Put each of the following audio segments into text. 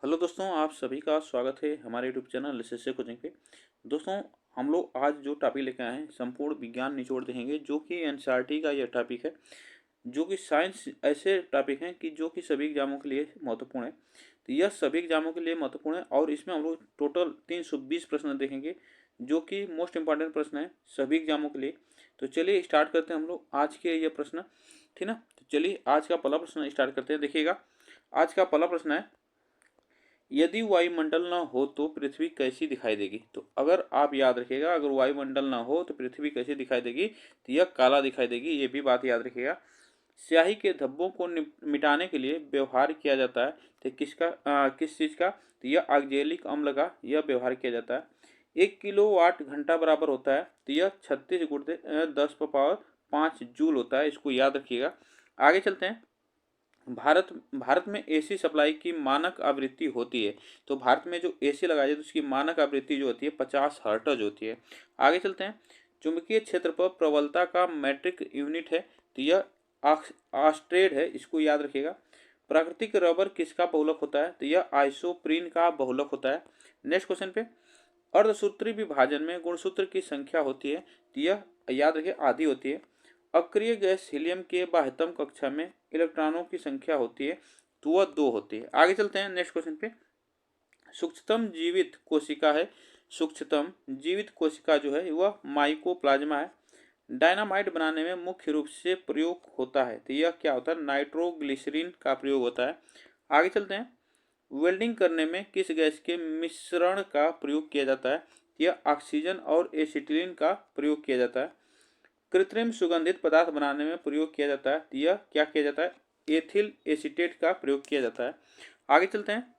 Hello दोस्तों, आप सभी का स्वागत है हमारे यूट्यूब चैनल लिससे कोचिंग पे। दोस्तों, हम लोग आज जो टॉपिक लेकर आए हैं संपूर्ण विज्ञान निचोड़ देंगे, जो कि एनसीईआरटी का यह टॉपिक है। जो कि साइंस ऐसे टॉपिक हैं कि जो कि सभी एग्जामों के लिए महत्वपूर्ण है। तो यह सभी एग्जामों के लिए महत्वपूर्ण है और इसमें हम लोग टोटल 320 प्रश्न देखेंगे, जो कि मोस्ट इंपॉर्टेंट प्रश्न है सभी एग्जामों के लिए। तो चलिए स्टार्ट करते हैं हम लोग आज के ये प्रश्न, ठीक ना। तो चलिए आज का पहला प्रश्न स्टार्ट करते हैं। देखिएगा, आज का पहला प्रश्न है, यदि वायुमंडल न हो तो पृथ्वी कैसी दिखाई देगी। तो अगर आप याद रखिएगा, अगर वायुमंडल न हो तो पृथ्वी कैसी दिखाई देगी, तो यह काला दिखाई देगी। ये भी बात याद रखिएगा। स्याही के धब्बों को मिटाने के लिए व्यवहार किया जाता है, तो किस चीज़ का, तो यह ऑक्जेलिक अम्ल का यह व्यवहार किया जाता है। 1 किलोवाट घंटा बराबर होता है, तो यह 36 × 10⁻5 जूल होता है। इसको याद रखिएगा। आगे चलते हैं। भारत भारत में एसी सप्लाई की मानक आवृत्ति होती है। तो भारत में जो एसी लगाई जाए तो उसकी मानक आवृत्ति जो होती है 50 हर्ट्ज होती है। आगे चलते हैं। चुंबकीय क्षेत्र पर प्रबलता का मैट्रिक यूनिट है, तो यह ऑस्टेड है। इसको याद रखिएगा। प्राकृतिक रबर किसका बहुलक होता है, तो यह आइसोप्रीन का बहुलक होता है। नेक्स्ट क्वेश्चन पे, अर्धसूत्री विभाजन में गुणसूत्र की संख्या होती है, तो यह याद रखिए आधी होती है। अक्रिय गैस हीलियम के बाह्यतम कक्षा में इलेक्ट्रॉनों की संख्या होती है, तो वह 2 होती है। आगे चलते हैं नेक्स्ट क्वेश्चन पे। सूक्ष्मतम जीवित कोशिका है, सूक्ष्मतम जीवित कोशिका जो है वह माइकोप्लाज्मा है। डायनामाइट बनाने में मुख्य रूप से प्रयोग होता है, तो यह क्या होता है, नाइट्रोग्लिसरीन का प्रयोग होता है। आगे चलते हैं। वेल्डिंग करने में किस गैस के मिश्रण का प्रयोग किया जाता है, यह ऑक्सीजन और एसिटिलीन का प्रयोग किया जाता है। कृत्रिम सुगंधित पदार्थ बनाने में प्रयोग किया जाता है, तो यह क्या किया जाता है, एथिल एसीटेट का प्रयोग किया जाता है। आगे चलते हैं।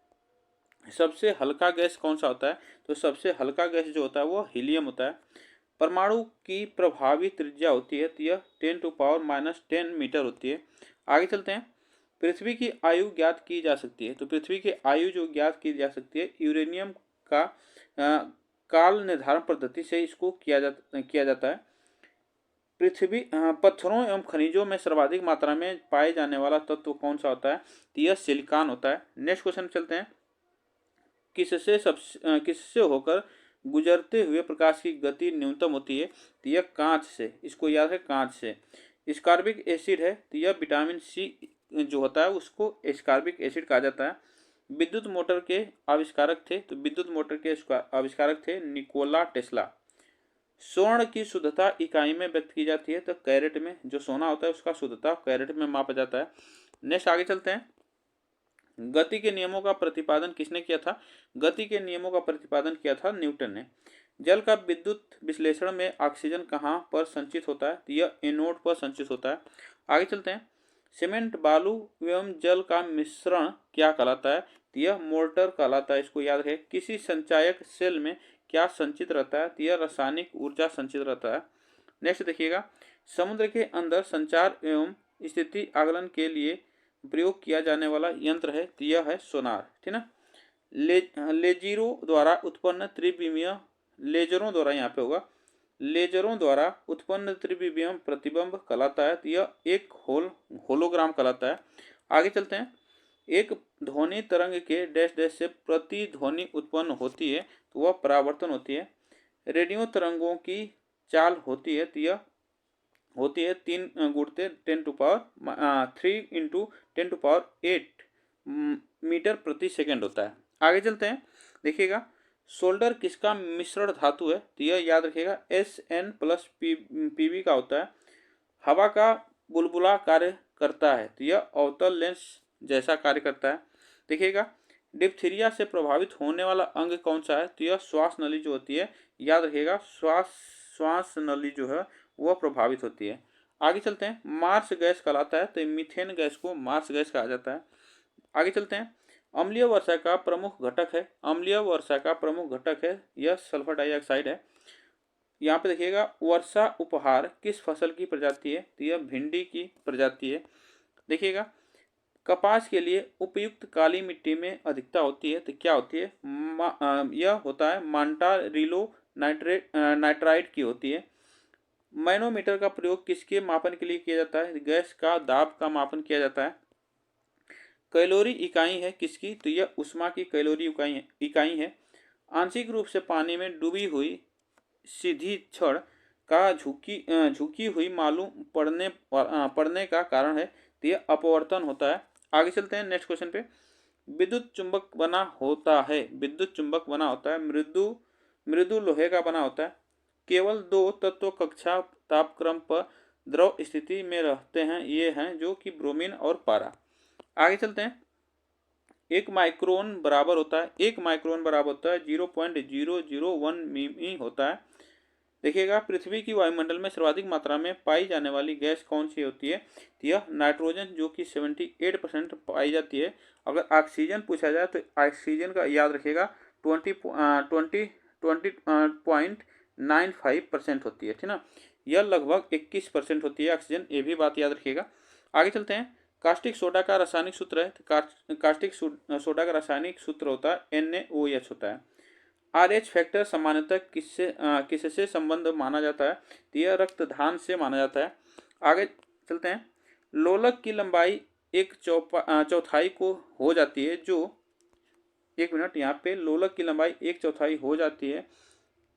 सबसे हल्का गैस कौन सा होता है, तो सबसे हल्का गैस जो होता है वो हीलियम होता है। परमाणु की प्रभावी त्रिज्या होती है, तो यह 10⁻10 मीटर होती है। आगे चलते हैं। पृथ्वी की आयु ज्ञात की जा सकती है, तो पृथ्वी की आयु जो ज्ञात की जा सकती है यूरेनियम का काल निर्धारण पद्धति से इसको किया जाता है। पृथ्वी पत्थरों एवं खनिजों में सर्वाधिक मात्रा में पाए जाने वाला तत्व कौन सा होता है, तो यह सिलिकॉन होता है। नेक्स्ट क्वेश्चन चलते हैं। किससे होकर गुजरते हुए प्रकाश की गति न्यूनतम होती है, तो यह कांच से। इसको याद है, कांच से। स्कॉर्बिक एसिड है, तो यह विटामिन सी जो होता है उसको स्कॉर्बिक एसिड कहा जाता है। विद्युत मोटर के आविष्कारक थे, तो विद्युत मोटर के आविष्कारक थे निकोला टेस्ला। स्वर्ण की शुद्धता इकाई में व्यक्त की जाती है, तो कैरेट में। जो सोना होता है उसका शुद्धता कैरेट में मापा जाता है। नेक्स्ट आगे चलते हैं। गति के नियमों का प्रतिपादन किसने किया था, गति के नियमों का प्रतिपादन किया था न्यूटन ने। जल का विद्युत विश्लेषण में ऑक्सीजन कहाँ पर संचित होता है, तो यह एनोड पर संचित होता है। आगे चलते हैं। सीमेंट बालू एवं जल का मिश्रण क्या कहलाता है, तो यह मोर्टर कहलाता है। इसको याद रखें। किसी संचायक सेल में क्या संचित रहता है, तो यह रासायनिक ऊर्जा संचित रहता है। नेक्स्ट देखिएगा। समुद्र के अंदर संचार एवं स्थिति आकलन के लिए प्रयोग किया जाने वाला यंत्र है, तो यह है सोनार, ठीक ना। लेजरों द्वारा उत्पन्न त्रिविमीय लेजरों द्वारा यहाँ पे होगा, लेजरों द्वारा उत्पन्न त्रिविमीय प्रतिबिंब कहलाता है, तो यह एक होलोग्राम कहलाता है। आगे चलते हैं। एक ध्वनि तरंग के डैश डैश से प्रतिध्वनि उत्पन्न होती है, तो वह परावर्तन होती है। रेडियो तरंगों की चाल होती है, तो यह होती है 3 × 10⁻3 × 10⁸ मीटर प्रति सेकंड होता है। आगे चलते हैं। देखिएगा, सोल्डर किसका मिश्रण धातु है, तो यह याद रखिएगा Sn+Pb का होता है। हवा का बुलबुला कार्य करता है, तो यह अवतल लेंस जैसा कार्य करता है। देखिएगा, डिप्थीरिया से प्रभावित होने वाला अंग कौन सा है, तो यह श्वास नली जो होती है, याद रखिएगा श्वास नली जो है वह प्रभावित होती है। आगे चलते हैं। मार्स गैस कहलाता है, तो मीथेन गैस को मार्स गैस कहा जाता है। आगे चलते हैं। अम्लीय वर्षा का प्रमुख घटक है, अम्लीय वर्षा का प्रमुख घटक है यह सल्फर डाइऑक्साइड है। यहाँ पे देखिएगा, वर्षा उपहार किस फसल की प्रजाति है, तो यह भिंडी की प्रजाति है। देखिएगा, कपास के लिए उपयुक्त काली मिट्टी में अधिकता होती है, तो क्या होती है, यह होता है मांटा रिलो नाइट्राइड की होती है। मैनोमीटर का प्रयोग किसके मापन के लिए किया जाता है, गैस का दाब का मापन किया जाता है। कैलोरी इकाई है किसकी? तो यह ऊष्मा की कैलोरी इकाई है। आंशिक रूप से पानी में डूबी हुई सीधी छड़ का झुकी हुई मालूम पड़ने का कारण है, तो यह अपवर्तन होता है। आगे चलते हैं नेक्स्ट क्वेश्चन पे। विद्युत चुंबक बना होता है, विद्युत चुंबक बना होता है, मृदु मृदु लोहे का बना होता है। केवल दो तत्व कक्षा तापक्रम पर द्रव स्थिति में रहते हैं, ये हैं जो कि ब्रोमीन और पारा। आगे चलते हैं। एक माइक्रोन बराबर होता है, एक माइक्रोन बराबर होता है 0.001 मिमी होता है। देखिएगा, पृथ्वी की वायुमंडल में सर्वाधिक मात्रा में पाई जाने वाली गैस कौन सी होती है? तो यह नाइट्रोजन, जो कि 78% पाई जाती है। अगर ऑक्सीजन पूछा जाए तो ऑक्सीजन का याद रखिएगा 20.95% होती है, ठीक ना। यह लगभग 21% होती है ऑक्सीजन, ये भी बात याद रखिएगा। आगे चलते हैं। कास्टिक सोडा का रासायनिक सूत्र है, कास्टिक सोडा का रासायनिक सूत्र होता है NaOH होता है। RH फैक्टर सामान्यतः किससे संबंध माना जाता है? तो यह रक्तदान से माना जाता है। आगे चलते हैं। लोलक की लंबाई एक चौथाई को हो जाती है, जो एक मिनट, यहाँ पे लोलक की लंबाई एक चौथाई हो जाती है,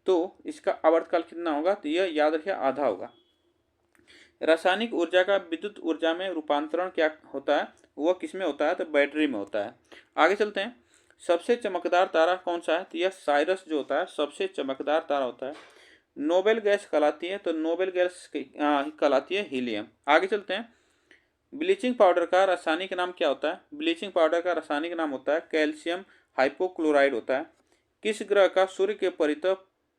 तो इसका आवर्तकाल कितना होगा? तो यह याद रखिए आधा होगा। रासायनिक ऊर्जा का विद्युत ऊर्जा में रूपांतरण क्या होता है? वह किसमें होता है? तो बैटरी में होता है। आगे चलते हैं। सबसे चमकदार तारा कौन सा है? तो यह साइरस जो होता है सबसे चमकदार तारा होता है। नोबेल गैस कहलाती है, तो नोबेल गैस कहलाती है हीलियम। आगे चलते हैं। ब्लीचिंग पाउडर का रासायनिक नाम क्या होता है? ब्लीचिंग पाउडर का रासायनिक नाम होता है कैल्शियम हाइपोक्लोराइड होता है। किस ग्रह का सूर्य के परितः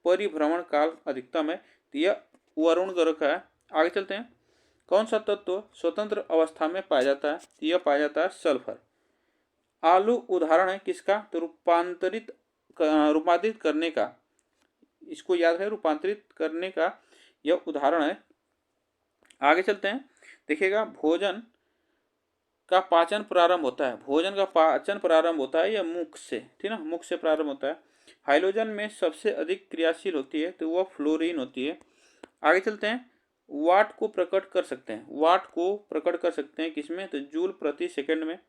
परिभ्रमण काल अधिकतम है? तो यह वरुण ग्रह का है। आगे चलते हैं। कौन सा तत्व स्वतंत्र अवस्था में पाया जाता है? तो यह पाया जाता है सल्फर। आलू उदाहरण है किसका? तो रूपांतरित करने का, इसको याद है, रूपांतरित करने का यह उदाहरण है। आगे चलते हैं। देखिएगा, भोजन का पाचन प्रारंभ होता है, भोजन का पाचन प्रारंभ होता है यह मुख से, ठीक ना, मुख से प्रारंभ होता है। हाइड्रोजन में सबसे अधिक क्रियाशील होती है, तो वह फ्लोरीन होती है। आगे चलते हैं। वाट को प्रकट कर सकते हैं, वाट को प्रकट कर सकते हैं किसमें? तो जूल प्रति सेकंड में।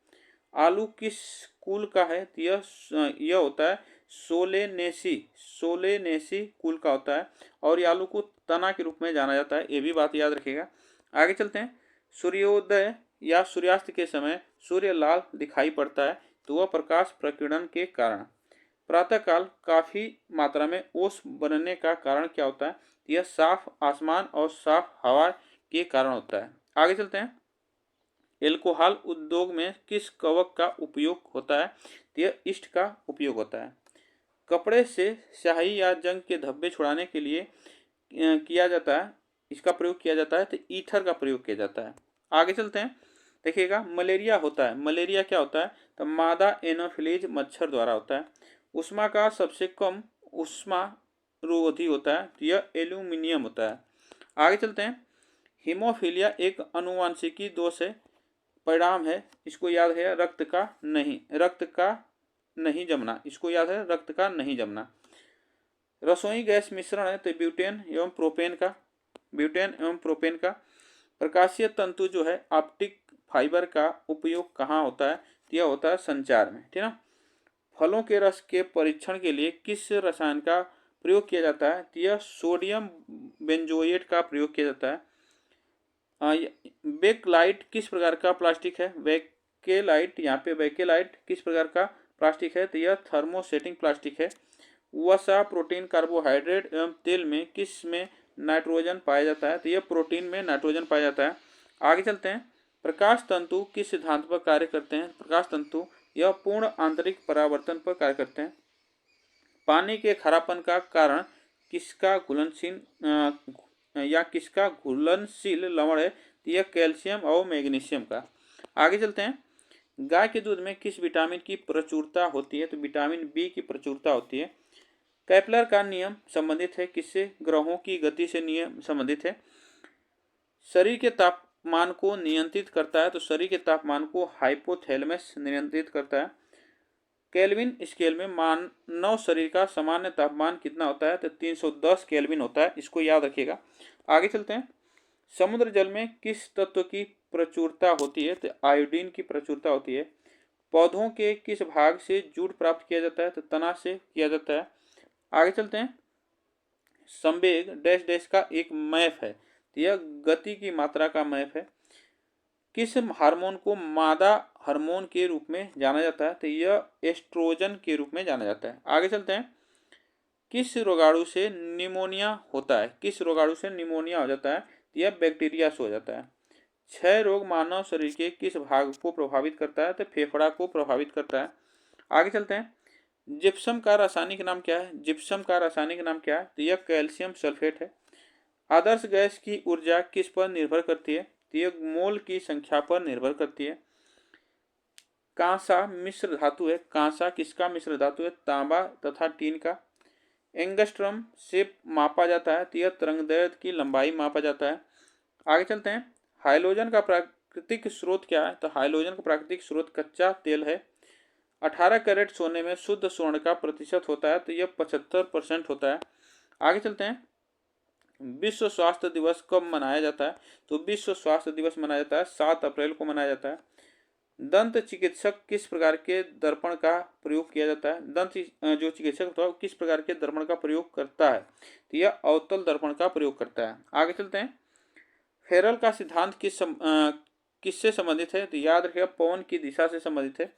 आलू किस कुल का है? तो यह होता है सोलेनेसी, सोलेनेसी कुल का होता है, और ये आलू को तना के रूप में जाना जाता है, ये भी बात याद रखिएगा। आगे चलते हैं। सूर्योदय या सूर्यास्त के समय सूर्य लाल दिखाई पड़ता है, तो वह प्रकाश प्रकीर्णन के कारण। प्रातःकाल काफी मात्रा में ओस बनने का कारण क्या होता है? यह साफ आसमान और साफ हवा के कारण होता है। आगे चलते हैं। एल्कोहल उद्योग में किस कवक का उपयोग होता है? यह ईस्ट का उपयोग होता है। कपड़े से स्याही या जंग के धब्बे छुड़ाने के लिए किया जाता है, इसका प्रयोग किया जाता है, तो ईथर का प्रयोग किया जाता है। आगे चलते हैं। देखिएगा, मलेरिया होता है, मलेरिया क्या होता है? तो मादा एनोफिलीज मच्छर द्वारा होता है। उष्मा का सबसे कम उष्मा रोधी होता है, तो यह एल्यूमिनियम होता है। आगे चलते हैं। हीमोफीलिया एक आनुवांशिकी दोष है, परिणाम है, इसको याद है, रक्त का नहीं जमना, इसको याद है, रक्त का नहीं जमना। रसोई गैस मिश्रण है, तो ब्यूटेन एवं प्रोपेन का। प्रकाशीय तंतु जो है ऑप्टिक फाइबर का उपयोग कहाँ होता है? तो यह होता है संचार में, ठीक ना। फलों के रस के परीक्षण के लिए किस रसायन का प्रयोग किया जाता है? तो यह सोडियम बेंजोएट का प्रयोग किया जाता है। बेकलाइट किस प्रकार का प्लास्टिक है? वेकेलाइट, यहाँ पे वेकेलाइट किस प्रकार का प्लास्टिक है? तो यह थर्मोसेटिंग प्लास्टिक है। वसा, प्रोटीन, कार्बोहाइड्रेट एवं तेल में किस में नाइट्रोजन पाया जाता है? तो यह प्रोटीन में नाइट्रोजन पाया जाता है। आगे चलते हैं। प्रकाश तंतु किस सिद्धांत पर कार्य करते हैं? प्रकाश तंतु यह पूर्ण आंतरिक परावर्तन पर कार्य करते हैं। पानी के खारापन का कारण किसका घुलनशील लवण है? यह कैल्शियम और मैग्नीशियम का। आगे चलते हैं। गाय के दूध में किस विटामिन की प्रचुरता होती है? तो विटामिन बी की प्रचुरता होती है। केपलर का नियम संबंधित है किससे? ग्रहों की गति से नियम संबंधित है। शरीर के तापमान को नियंत्रित करता है, तो शरीर के तापमान को हाइपोथैलेमस नियंत्रित करता है। केल्विन स्केल में मानव शरीर का सामान्य तापमान कितना होता है? तो 310 केल्विन होता है, इसको याद रखिएगा। आगे चलते हैं। समुद्र जल में किस तत्व की प्रचुरता होती है? तो आयोडीन की प्रचुरता होती है। पौधों के किस भाग से जूट प्राप्त किया जाता है? तो तना से किया जाता है। आगे चलते हैं। संवेग डैश डैश का एक मैप है, तो यह गति की मात्रा का मैप है। किस हार्मोन को मादा हार्मोन के रूप में जाना जाता है? तो यह एस्ट्रोजन के रूप में जाना जाता है। आगे चलते हैं। किस रोगाणु से निमोनिया होता है? किस रोगाणु से निमोनिया हो जाता है? तो यह बैक्टीरिया से हो जाता है। क्षय रोग मानव शरीर के किस भाग को प्रभावित करता है? तो फेफड़ा को प्रभावित करता है। आगे चलते हैं। जिप्सम का रासायनिक नाम क्या है? जिप्सम का रासायनिक नाम क्या है? तो यह कैल्शियम सल्फेट है। आदर्श गैस की ऊर्जा किस पर निर्भर करती है? तो यह मोल की संख्या पर निर्भर करती है। कांसा मिश्र धातु है। कांसा किसका मिश्र धातु है? तांबा तथा टीन का। एंगस्ट्रम से मापा जाता है, तो यह तरंगदैर्घ्य की लंबाई मापा जाता है। आगे चलते हैं। हाइड्रोजन का प्राकृतिक स्रोत क्या है? तो हाइड्रोजन का प्राकृतिक स्रोत कच्चा तेल है। 18 कैरेट सोने में शुद्ध स्वर्ण का प्रतिशत होता है, तो यह 75% होता है। आगे चलते हैं। विश्व स्वास्थ्य दिवस कब मनाया जाता है? तो विश्व स्वास्थ्य दिवस मनाया जाता है 7 अप्रैल को मनाया जाता है। दंत चिकित्सक किस प्रकार के दर्पण का प्रयोग किया जाता है? दंत जो चिकित्सक होता है किस प्रकार के दर्पण का प्रयोग करता है? तो यह अवतल दर्पण का प्रयोग करता है। आगे चलते हैं। फेरल का सिद्धांत किससे संबंधित है? तो याद रखिएगा पवन की दिशा से संबंधित है।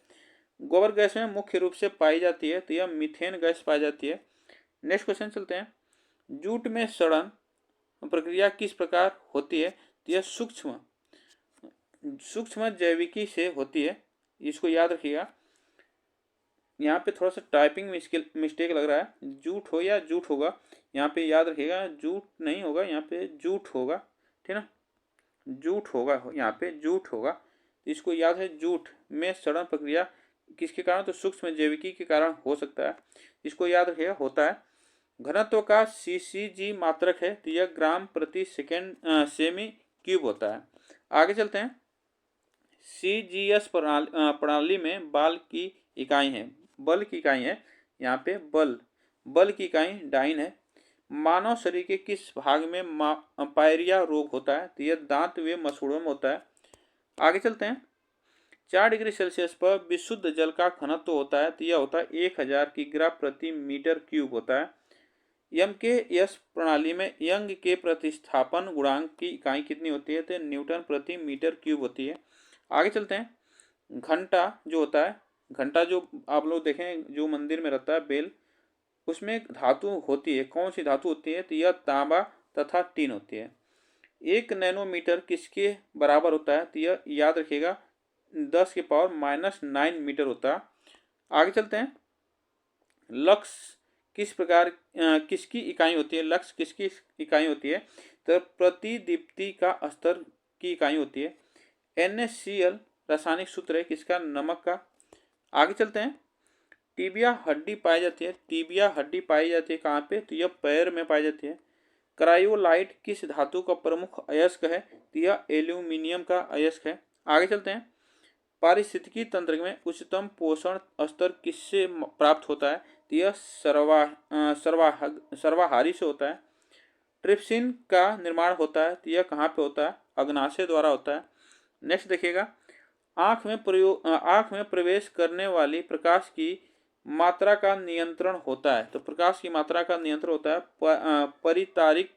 गोबर गैस में मुख्य रूप से पाई जाती है, तो यह मीथेन गैस पाई जाती है। नेक्स्ट क्वेश्चन चलते हैं। जूट में सड़न प्रक्रिया किस प्रकार होती है? तो यह सूक्ष्म जैविकी से होती है। इसको याद रखिएगा। यहाँ पे थोड़ा सा टाइपिंग मिस्टेक लग रहा है। जूट हो या जूट होगा, यहाँ पे याद रखिएगा जूट नहीं होगा, यहाँ पे जूट होगा। ठीक ना, जूट होगा, यहाँ पे जूट होगा। इसको याद है। जूट में सड़न प्रक्रिया किसके कारण? तो सूक्ष्म जैविकी के कारण हो सकता है। इसको याद रखिएगा, होता है। घनत्व का सीसीजी मात्रक है, तो यह ग्राम प्रति सेकेंड सेमी क्यूब होता है। आगे चलते हैं। सीजीएस प्रणाली में बल की इकाई है, बल की इकाई है यहाँ पे बल की इकाई डाइन है। मानव शरीर के किस भाग में पायरिया रोग होता है? तो यह दांत व मसूड़ों में होता है। आगे चलते हैं। 4 डिग्री सेल्सियस पर विशुद्ध जल का घनत्व होता है, तो यह होता है 1000 किग्रा प्रति मीटर क्यूब होता है। यम के यस प्रणाली में यंग के प्रतिस्थापन गुणांक की इकाई कितनी होती है? तो न्यूटन प्रति मीटर क्यूब होती है। आगे चलते हैं। घंटा जो होता है, घंटा जो आप लोग देखें जो मंदिर में रहता है बेल, उसमें एक धातु होती है। कौन सी धातु होती है? तो यह तांबा तथा टीन होती है। 1 नैनोमीटर किसके बराबर होता है? तो यह याद रखिएगा 10⁻⁹ मीटर होता है। आगे चलते हैं। लक्स किस प्रकार किसकी इकाई होती है? लक्स किसकी इकाई होती है? तो प्रतिदीप्ति का स्तर की इकाई होती है। NaCl रासायनिक सूत्र है किसका? नमक का। आगे चलते हैं। टीबिया हड्डी पाई जाती है। टीबिया हड्डी पाई जाती है कहाँ पे? तो यह पैर में पाई जाती है। क्रायोलाइट किस धातु का प्रमुख अयस्क है? तो यह एल्यूमिनियम का अयस्क है। आगे चलते हैं। पारिस्थितिकी तंत्र में उच्चतम पोषण स्तर किससे प्राप्त होता है? तो यह सर्वाहारी से होता है। ट्रिप्सिन का निर्माण होता है, तो यह कहाँ पे होता है? अग्नाशय द्वारा होता है। नेक्स्ट देखिएगा। आँख में प्रवेश करने वाली प्रकाश की मात्रा का नियंत्रण होता है। तो प्रकाश की मात्रा का नियंत्रण होता है परितारिक,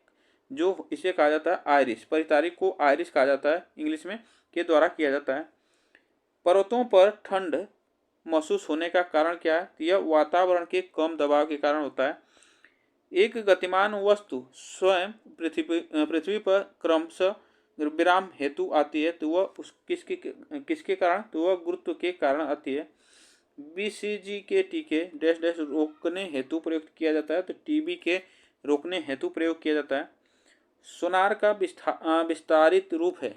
जो इसे कहा जाता है आयरिस। परितारिक को आयरिस कहा जाता है इंग्लिश में, के द्वारा किया जाता है। पर्वतों पर ठंड महसूस होने का कारण क्या है? तो यह वातावरण के कम दबाव के कारण होता है। एक गतिमान वस्तु स्वयं पृथ्वी पर क्रमशः विराम हेतु आती है, तो वह किसके कारण? तो वह गुरुत्व के कारण आती है। BCG के टीके डैश डैश रोकने हेतु प्रयोग किया जाता है, तो TB के रोकने हेतु प्रयोग किया जाता है। सोनार का विस्तारित रूप है।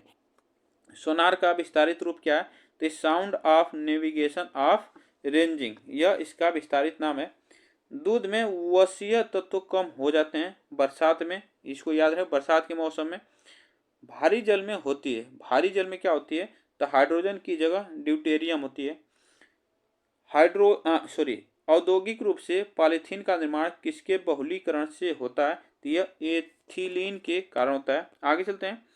सोनार का विस्तारित रूप क्या है? तो sound of navigation of ranging, यह इसका विस्तारित नाम है। दूध में वसीय तत्व कम हो जाते हैं बरसात में। इसको याद रहे, बरसात के मौसम में। भारी जल में होती है। भारी जल में क्या होती है? तो हाइड्रोजन की जगह ड्यूटेरियम होती है। औद्योगिक रूप से पॉलीथीन का निर्माण किसके बहुलीकरण से होता है? तो यह एथिलीन के कारण होता है। आगे चलते हैं।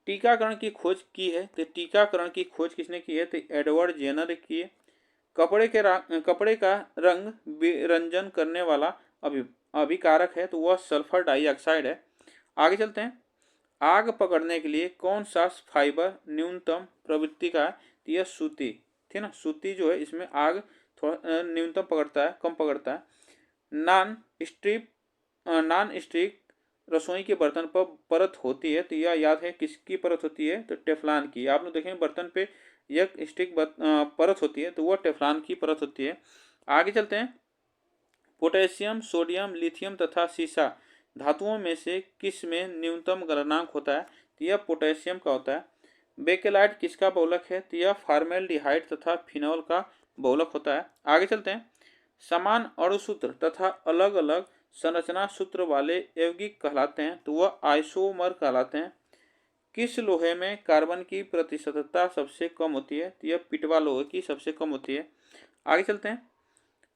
टीकाकरण की खोज की है, तो टीकाकरण की खोज किसने की है, तो एडवर्ड जेनर ने की है। कपड़े का रंग विरंजन करने वाला अभिकारक है, तो वह सल्फर डाइऑक्साइड है। आगे चलते हैं। आग पकड़ने के लिए कौन सा फाइबर न्यूनतम प्रवृत्ति का है, तो यह सूती, ठीक है ना। सूती जो है इसमें आग थोड़ा न्यूनतम पकड़ता है, कम पकड़ता है। नॉन स्टिक रसोई के बर्तन पर परत होती है, तो यह याद है किसकी परत होती है, तो टेफ्लॉन की। आप लोग देखेंगे बर्तन पे एक स्टिक परत होती है, तो वह टेफ्लॉन की परत होती है। आगे चलते हैं। पोटेशियम, सोडियम, लिथियम तथा सीसा धातुओं में से किस में न्यूनतम गलनांक होता है, तो यह पोटेशियम का होता है। बेकेलाइट किसका बहुलक है, तो यह फार्मेल्डिहाइड तथा फिनॉल का बहुलक होता है। आगे चलते हैं। समान अणुसूत्र तथा अलग अलग संरचना सूत्र वाले यौगिक कहलाते हैं, तो वह आइसोमर कहलाते हैं। किस लोहे में कार्बन की प्रतिशतता सबसे कम होती है, तो यह पिटवा लोहे की सबसे कम होती है। आगे चलते हैं।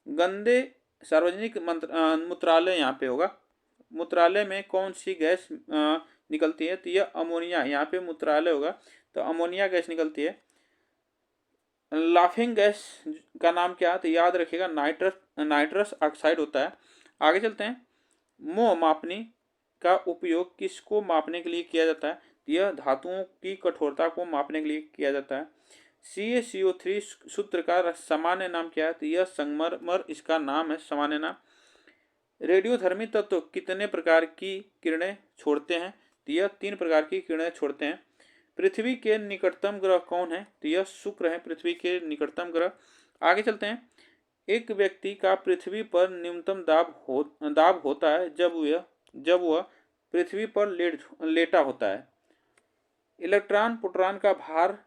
गंदे सार्वजनिक मूत्रालय यहाँ पे होगा। मूत्रालय में कौन सी गैस निकलती है, तो यह अमोनिया। यहाँ पे मूत्रालय होगा तो अमोनिया गैस निकलती है। लाफिंग गैस का नाम क्या है, तो याद रखिएगा नाइट्रस ऑक्साइड होता है। आगे चलते हैं। मोह मापनी का उपयोग किसको मापने के लिए किया जाता है, तो यह धातुओं की कठोरता को मापने के लिए किया जाता है। CaCO3 सूत्र का सामान्य नाम क्या है, तो यह संगमरमर इसका नाम है, सामान्य नाम। रेडियोधर्मी तत्व कितने प्रकार की किरणें छोड़ते हैं, तो यह 3 प्रकार की किरणें छोड़ते हैं। पृथ्वी के निकटतम ग्रह कौन है, तो यह शुक्र है, पृथ्वी के निकटतम ग्रह। आगे चलते हैं। एक व्यक्ति का पृथ्वी पर न्यूनतम दाब होता है जब वह पृथ्वी पर लेटा होता है। इलेक्ट्रॉन प्रोटॉन का भार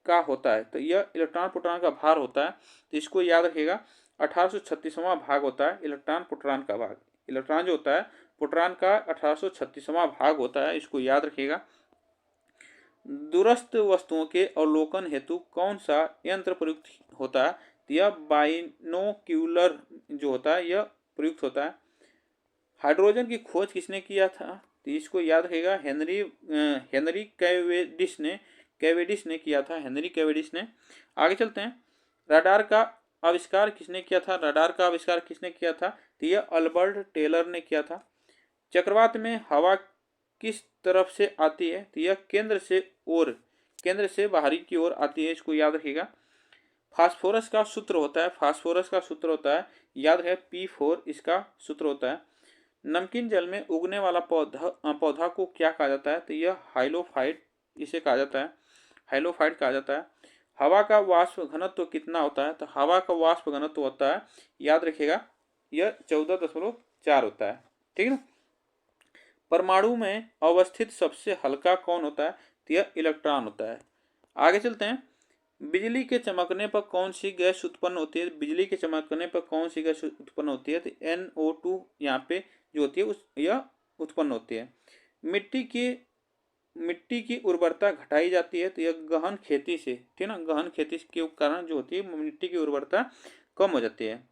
का होता है, तो यह इलेक्ट्रॉन प्रोटॉन का भार होता है, तो इसको याद रखिएगा। 1836वां भाग होता है इलेक्ट्रॉन प्रोटॉन का भाग। इलेक्ट्रॉन जो होता है प्रोटॉन का 1836वां भाग होता है, इसको याद रखिएगा। दूरस्थ वस्तुओं के अवलोकन हेतु कौन सा यंत्र प्रयुक्त होता है, यह बाइनोक्यूलर जो होता है यह प्रयुक्त होता है। हाइड्रोजन की खोज किसने किया था, तो इसको याद रखिएगा। हेनरी कैवेडिश ने किया था, हेनरी कैवेडिश ने। आगे चलते हैं। रडार का आविष्कार किसने किया था, रडार का आविष्कार किसने किया था, तो यह अल्बर्ट टेलर ने किया था। चक्रवात में हवा किस तरफ से आती है, तो यह केंद्र से बाहरी की ओर आती है, इसको याद रखिएगा। फास्फोरस का सूत्र होता है, याद रहे P4 इसका सूत्र होता है। नमकीन जल में उगने वाला पौधा को क्या कहा जाता है, तो यह हाइलोफाइट इसे कहा जाता है, हाइलोफाइट कहा जाता है। हवा का वाष्प घनत्व कितना होता है, तो हवा का वाष्प घनत्व होता है, याद रखिएगा, यह 14.4 होता है, ठीक है ना। परमाणु में अवस्थित सबसे हल्का कौन होता है, तो यह इलेक्ट्रॉन होता है। आगे चलते हैं। बिजली के चमकने पर कौन सी गैस उत्पन्न होती है, बिजली के चमकने पर कौन सी गैस उत्पन्न होती है, तो NO2 यहाँ पे जो होती है यह उत्पन्न होती है। मिट्टी की उर्वरता घटाई जाती है, तो यह गहन खेती से, ठीक है ना, गहन खेती के कारण जो होती है मिट्टी की उर्वरता कम हो जाती है।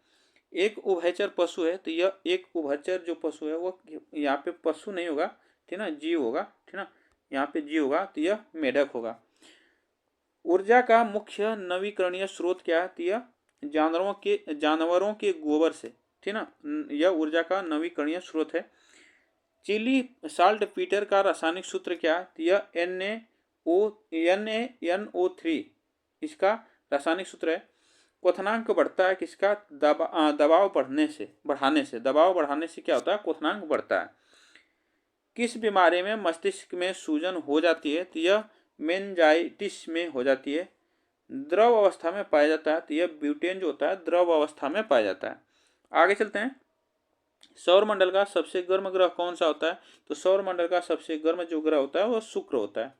एक उभयचर पशु है, तो यह एक उभयचर जो पशु है वो यहाँ पे पशु नहीं होगा, ठीक है ना, जीव होगा, ठीक है ना, यहाँ पे जीव होगा, तो यह मेढक होगा। ऊर्जा का मुख्य नवीकरणीय स्रोत क्या है, तो यह जानवरों के गोबर से, ठीक ना, यह ऊर्जा का नवीकरणीय स्रोत है। चिली साल्ट पीटर का रासायनिक सूत्र क्या है, तो यह NaNO3 इसका रासायनिक सूत्र है। क्वथनांक बढ़ता है किसका, दबाव बढ़ाने से क्या होता है, क्वथनांक बढ़ता है। किस बीमारी में मस्तिष्क में सूजन हो जाती है, तो यह मेनिंजाइटिस में हो जाती है। द्रव अवस्था में पाया जाता है, तो यह ब्यूटेन जो होता है द्रव अवस्था में पाया जाता है। आगे चलते हैं। सौरमंडल का सबसे गर्म ग्रह कौन सा होता है, तो सौरमंडल का सबसे गर्म जो ग्रह होता है वह शुक्र होता है।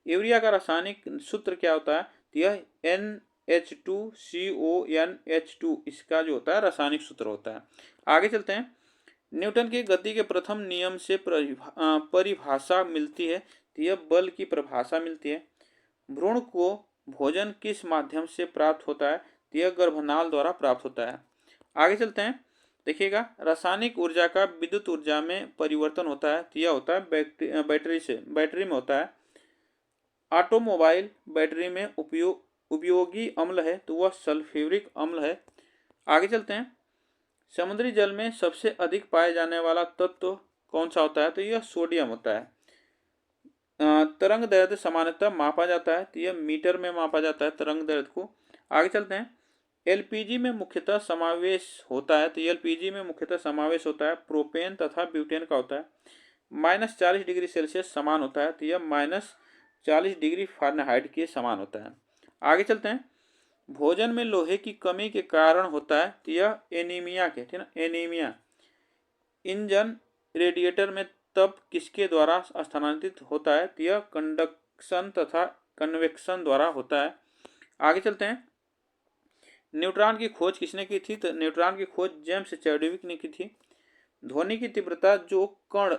यूरिया का रासायनिक सूत्र क्या होता है, तो यह NH2CONH2 इसका जो होता है रासायनिक सूत्र होता है। आगे चलते हैं। न्यूटन की गति के प्रथम नियम से परिभाषा मिलती है, तो यह बल की परिभाषा मिलती है। भ्रूण को भोजन किस माध्यम से प्राप्त होता है, तो यह गर्भनाल द्वारा प्राप्त होता है। आगे चलते हैं। देखिएगा, रासायनिक ऊर्जा का विद्युत ऊर्जा में परिवर्तन होता है, तो यह होता है बैटरी में होता है। ऑटोमोबाइल बैटरी में उपयोगी अम्ल है तो वह सल्फ्यूरिक अम्ल है। आगे चलते हैं। समुद्री जल में सबसे अधिक पाए जाने वाला तत्व कौन सा होता है तो यह सोडियम होता है। तरंग दैर्ध्य सामान्यतः मापा जाता है तो यह मीटर में मापा जाता है तरंग दैर्ध्य को। आगे चलते हैं। एलपीजी में मुख्यतः समावेश होता है तो एलपीजी में मुख्यतः समावेश होता है प्रोपेन तथा ब्यूटेन का होता है। -40 डिग्री सेल्सियस समान होता है तो यह -40 डिग्री फ़ारेनहाइट के समान होता है। आगे चलते हैं। भोजन में लोहे की कमी के कारण होता है तो यह एनीमिया के, ठीक ना, एनीमिया। इंजन रेडिएटर में तप किसके द्वारा स्थानांतरित होता है तो यह कंडक्शन तथा कन्वेक्शन द्वारा होता है। आगे चलते हैं। न्यूट्रॉन की खोज किसने की थी तो न्यूट्रॉन की खोज जेम्स चैडविक ने की थी। ध्वनि की तीव्रता जो कण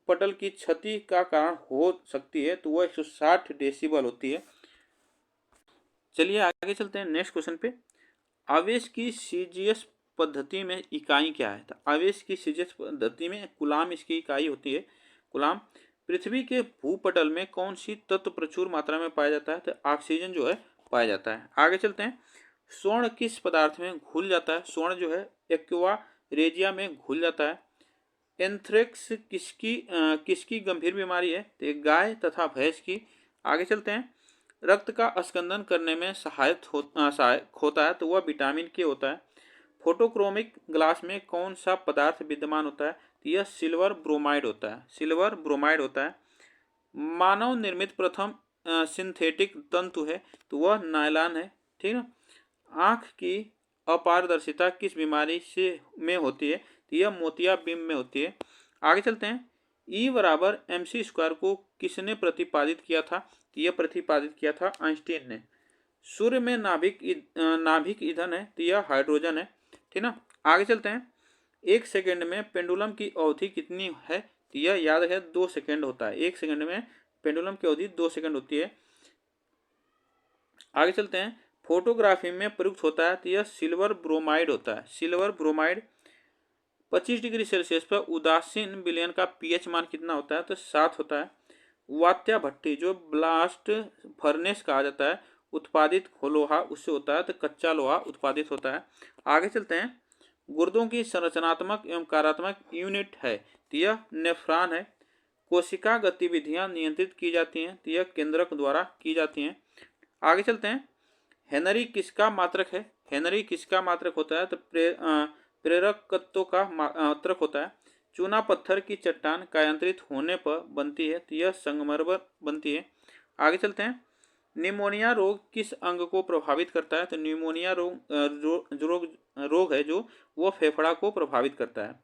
पटल की क्षति का कारण हो सकती है तो वह 160 डेसिबल होती है। चलिए आगे चलते हैं नेक्स्ट क्वेश्चन पे। आवेश की सीजीएस पद्धति में इकाई क्या है तो आवेश की सीजीएस पद्धति में कूलाम इसकी इकाई होती है, कूलाम। पृथ्वी के भूपटल में कौन सी तत्व प्रचुर मात्रा में पाया जाता है तो ऑक्सीजन जो है पाया जाता है। आगे चलते हैं। स्वर्ण किस पदार्थ में घुल जाता है, स्वर्ण जो है एक्वा रेजिया में घुल जाता है। एंथ्रेक्स किसकी गंभीर बीमारी है तो गाय तथा भैंस की। आगे चलते हैं। रक्त का स्कंदन करने में सहायक होता है तो वह विटामिन के होता है। फोटोक्रोमिक ग्लास में कौन सा पदार्थ विद्यमान होता है तो यह सिल्वर ब्रोमाइड होता है, सिल्वर ब्रोमाइड होता है। मानव निर्मित प्रथम सिंथेटिक तंतु है तो वह नायलॉन है, ठीक है। आँख की अपारदर्शिता किस बीमारी से में होती है तो यह मोतियाबिंद में होती है। आगे चलते हैं। E बराबर mc² को किसने प्रतिपादित किया था तो यह प्रतिपादित किया था आइंस्टीन ने। सूर्य में नाभिक ईंधन है तो यह हाइड्रोजन है, ठीक ना। आगे चलते हैं। 1 सेकेंड में पेंडुलम की अवधि कितनी है तो यह याद है 2 सेकेंड होता है। 1 सेकेंड में पेंडुलम की अवधि 2 सेकेंड होती है। आगे चलते हैं। फोटोग्राफी में प्रयुक्त होता है तो यह सिल्वर ब्रोमाइड होता है, सिल्वर ब्रोमाइड। 25 डिग्री सेल्सियस पर उदासीन विलयन का पीएच मान कितना होता है तो 7 होता है। वात्या भट्टी जो ब्लास्ट फर्नेस कहा जाता है उत्पादित लोहा उससे होता है तो कच्चा लोहा उत्पादित होता है। आगे चलते हैं। गुर्दों की संरचनात्मक एवं कार्यात्मक यूनिट है तो यह नेफ्रॉन है। कोशिका गतिविधियां नियंत्रित की जाती हैं तो यह केंद्रक द्वारा की जाती हैं। आगे चलते हैं। हेनरी किसका मात्रक है, हेनरी किसका मात्रक होता है तो प्रेरकत्व का मात्रक होता है। चूना पत्थर की चट्टान कायांतरित होने पर बनती है तो यह संगमरमर बनती है। आगे चलते हैं। निमोनिया रोग किस अंग को प्रभावित करता है तो निमोनिया रोग है जो वह फेफड़ा को प्रभावित करता है।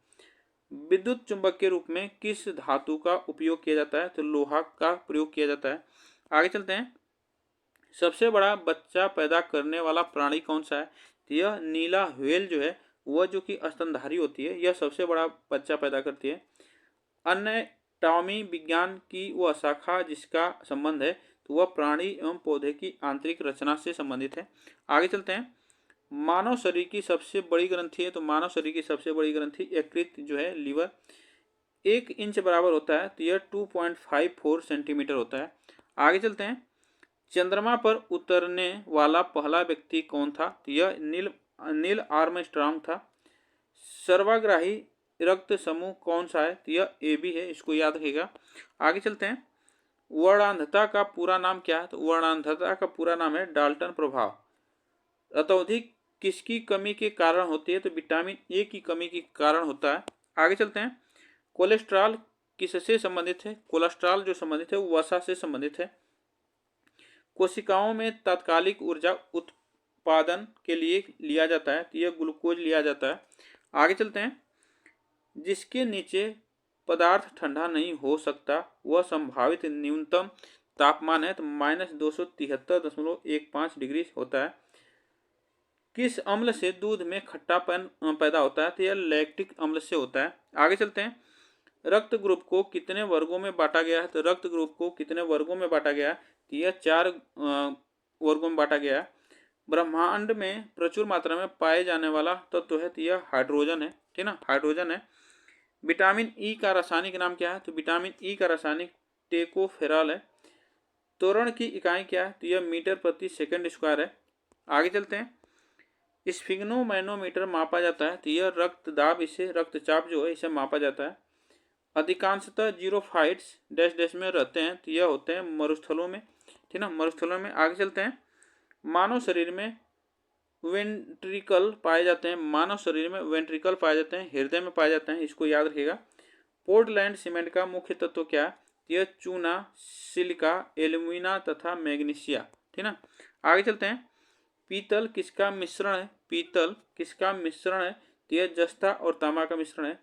विद्युत चुंबक के रूप में किस धातु का उपयोग किया जाता है तो लोहा का प्रयोग किया जाता है। आगे चलते हैं। सबसे बड़ा बच्चा पैदा करने वाला प्राणी कौन सा है तो यह नीला व्हेल जो है वह जो कि स्तनधारी होती है यह सबसे बड़ा बच्चा पैदा करती है। एनाटॉमी विज्ञान की वह शाखा जिसका संबंध है तो वह प्राणी एवं पौधे की आंतरिक रचना से संबंधित है। आगे चलते हैं। मानव शरीर की सबसे बड़ी ग्रंथि है तो मानव शरीर की सबसे बड़ी ग्रंथि यकृत जो है लीवर 1 इंच बराबर होता है तो यह 2.54 सेंटीमीटर होता है। आगे चलते हैं। चंद्रमा पर उतरने वाला पहला व्यक्ति कौन था तो यह नील आर्मस्ट्रांग था। सर्वग्राही रक्त समूह कौन सा है तो यह AB है, इसको याद रखिएगा। आगे चलते हैं। वर्णांधता का पूरा नाम क्या है तो वर्णांधता का पूरा नाम है डाल्टन प्रभाव। रतौंधी किसकी कमी के कारण होती है तो विटामिन A की कमी के कारण होता है। आगे चलते हैं। कोलेस्ट्रॉल किससे संबंधित है, कोलेस्ट्रॉल जो संबंधित है वो वसा से संबंधित है। कोशिकाओं में तात्कालिक ऊर्जा उत्पादन के लिए लिया जाता है तो यह ग्लूकोज लिया जाता है। आगे चलते हैं। जिसके नीचे पदार्थ ठंडा नहीं हो सकता वह संभावित न्यूनतम तापमान है तो -273.15 डिग्री होता है। किस अम्ल से दूध में खट्टापन पैदा होता है तो यह लैक्टिक अम्ल से होता है। आगे चलते हैं। रक्त ग्रुप को कितने वर्गों में बांटा गया है तो रक्त ग्रुप को कितने वर्गों में बांटा गया है तो यह 4 वर्गों में बांटा गया है। ब्रह्मांड में प्रचुर मात्रा में पाए जाने वाला तत्व है तो यह हाइड्रोजन है, ठीक ना, हाइड्रोजन है। विटामिन E का रासायनिक नाम क्या है तो विटामिन E का रासायनिक टेकोफेरॉल है। त्वरण की इकाई क्या है? तो यह मीटर प्रति सेकंड स्क्वायर है। आगे चलते हैं। स्फिग्नोमैनोमीटर मापा जाता है, तो यह रक्तदाब, इसे रक्तचाप जो है इसे मापा जाता है। अधिकांशतः जीरोफाइट्स डैश डैश में रहते हैं, तो यह होते हैं मरुस्थलों में, ठीक ना, मरुस्थलों में। आगे चलते हैं। मानव शरीर में वेंट्रिकल पाए जाते हैं, मानव शरीर में वेंट्रिकल पाए जाते हैं, हृदय में पाए जाते हैं, इसको याद रखिएगा। पोर्टलैंड सीमेंट का मुख्य तत्व क्या है? यह चूना, सिलिका, एल्यूमिना तथा मैग्नीशिया, ठीक ना। आगे चलते हैं। पीतल किसका मिश्रण है? पीतल किसका मिश्रण है? तो यह जस्ता और तांबा का मिश्रण है।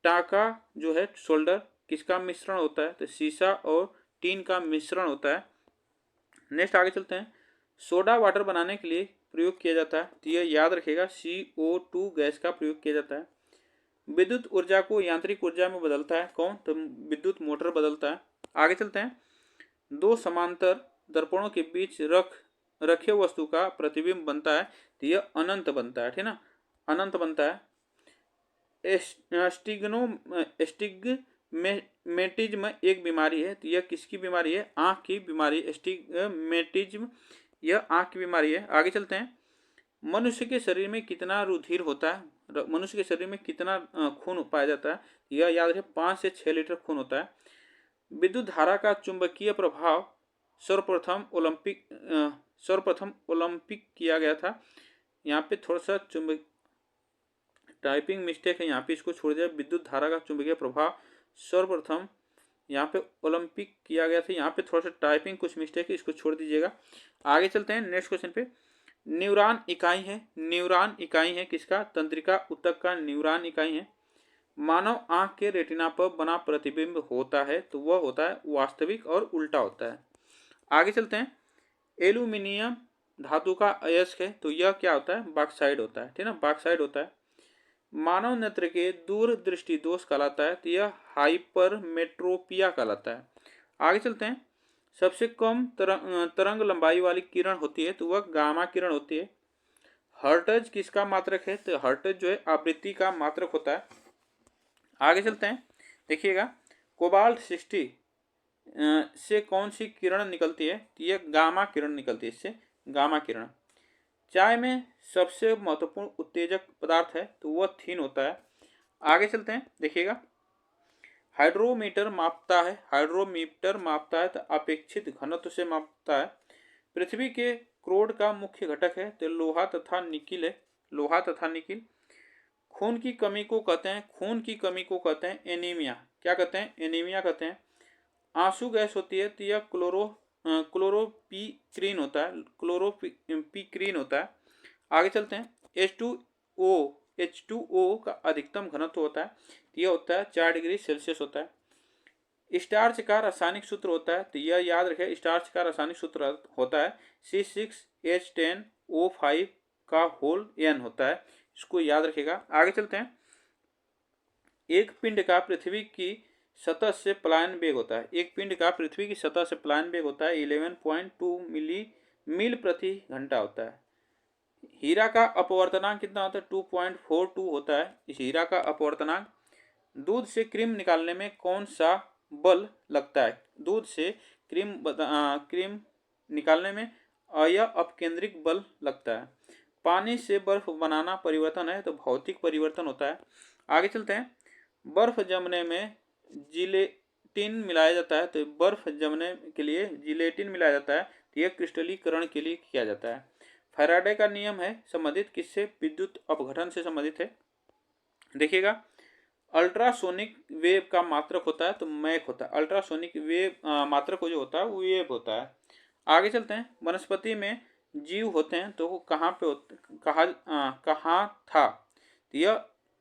टाका जो है शोल्डर, किसका मिश्रण होता है? तो सीसा और टीन का मिश्रण होता है। नेक्स्ट आगे चलते हैं। सोडा वाटर बनाने के लिए प्रयोग किया जाता है, तो यह याद रखिएगा CO2 गैस का प्रयोग किया जाता है। विद्युत ऊर्जा को यांत्रिक ऊर्जा में बदलता है कौन? तो विद्युत मोटर बदलता है। आगे चलते हैं। दो समांतर दर्पणों के बीच रखे वस्तु का प्रतिबिंब बनता है, तो यह अनंत बनता है, ठीक ना, अनंत बनता है। एस्टिग्मेटिज्म एक बीमारी है, तो यह किसकी बीमारी है? आंख की बीमारी। एस्टिग्मेटिज्म यह आंख की बीमारी है। आगे चलते हैं। मनुष्य के शरीर में कितना रुधिर होता है? मनुष्य के शरीर में कितना खून पाया जाता है? यह याद रखें, 5 से 6 लीटर खून होता है। विद्युत धारा का चुंबकीय प्रभाव सर्वप्रथम ओलंपिक किया गया था। यहाँ पे थोड़ा सा टाइपिंग मिस्टेक है, यहाँ पे इसको छोड़ दिया। विद्युत धारा का चुंबकीय प्रभाव सर्वप्रथम यहाँ पे ओलंपिक किया गया था, यहाँ पे थोड़ा सा टाइपिंग कुछ मिस्टेक है, इसको छोड़ दीजिएगा। आगे चलते हैं नेक्स्ट क्वेश्चन पे। न्यूरॉन इकाई है, न्यूरॉन इकाई है किसका? तंत्रिका ऊतक का न्यूरॉन इकाई है। मानव आंख के रेटिना पर बना प्रतिबिंब होता है, तो वह होता है वास्तविक और उल्टा होता है। आगे चलते हैं। एल्यूमिनियम धातु का अयस्क है, तो यह क्या होता है? बॉक्साइड होता है, ठीक ना, बॉक्साइड होता है। मानव नेत्र के दूरदृष्टि दोष कहलाता है, तो यह हाइपरमेट्रोपिया कहलाता है। आगे चलते हैं। सबसे कम तरंग लंबाई वाली किरण होती है, तो वह गामा किरण होती है। हर्ट्ज किसका मात्रक है? तो हर्ट्ज जो है आवृत्ति का मात्रक होता है। आगे चलते हैं। देखिएगा, कोबाल्ट 60 से कौन सी किरण निकलती है? तो यह गामा किरण निकलती है, इससे गामा किरण। चाय में सबसे महत्वपूर्ण उत्तेजक पदार्थ है, तो वह थीन होता है। आगे चलते हैं। देखिएगा, हाइड्रोमीटर मापता है, हाइड्रोमीटर मापता है तो अपेक्षित घनत्व से मापता है। पृथ्वी के क्रोड का मुख्य घटक है, तो लोहा तथा निकिल है, लोहा तथा निकिल। खून की कमी को कहते हैं, खून की कमी को कहते हैं एनीमिया। क्या कहते हैं? एनीमिया कहते हैं। आंसू गैस होती है, तो यह क्लोरोपिक्रीन होता है, क्लोरोपिक्रीन होता है। आगे चलते हैं। H2O का अधिकतम घनत्व होता है, तो यह होता है 4 डिग्री सेल्सियस होता है। स्टार्च का रासायनिक सूत्र होता है, तो यह याद रखें, स्टार्च का रासायनिक सूत्र होता है C6H10O5 का होल N होता है, इसको याद रखिएगा। आगे चलते हैं। एक पिंड का पृथ्वी की सतह से पलायन वेग होता है, एक पिंड का पृथ्वी की सतह से पलायन वेग होता है 11.2 मील प्रति घंटा होता है। हीरा का अपवर्तनांक कितना होता है? 2.42 होता है इस हीरा का अपवर्तनांक। दूध से क्रीम निकालने में कौन सा बल लगता है? दूध से क्रीम निकालने में यह अपकेंद्रिक बल लगता है। पानी से बर्फ बनाना परिवर्तन है, तो भौतिक परिवर्तन होता है। आगे चलते हैं। बर्फ जमने में जिलेटिन मिलाया जाता है, तो बर्फ जमने के लिए जिलेटिन मिलाया जाता है, तो यह क्रिस्टलीकरण के लिए किया जाता है। फैराडे का नियम है संबंधित किससे? विद्युत अपघटन से संबंधित है। देखिएगा, अल्ट्रासोनिक वेव का मात्रक होता है, तो मैक होता है। अल्ट्रासोनिक वेव मात्रक जो होता है वो वेव होता है। आगे चलते हैं। वनस्पति में जीव होते हैं, तो वो कहाँ पे होते, कहाँ था? तो यह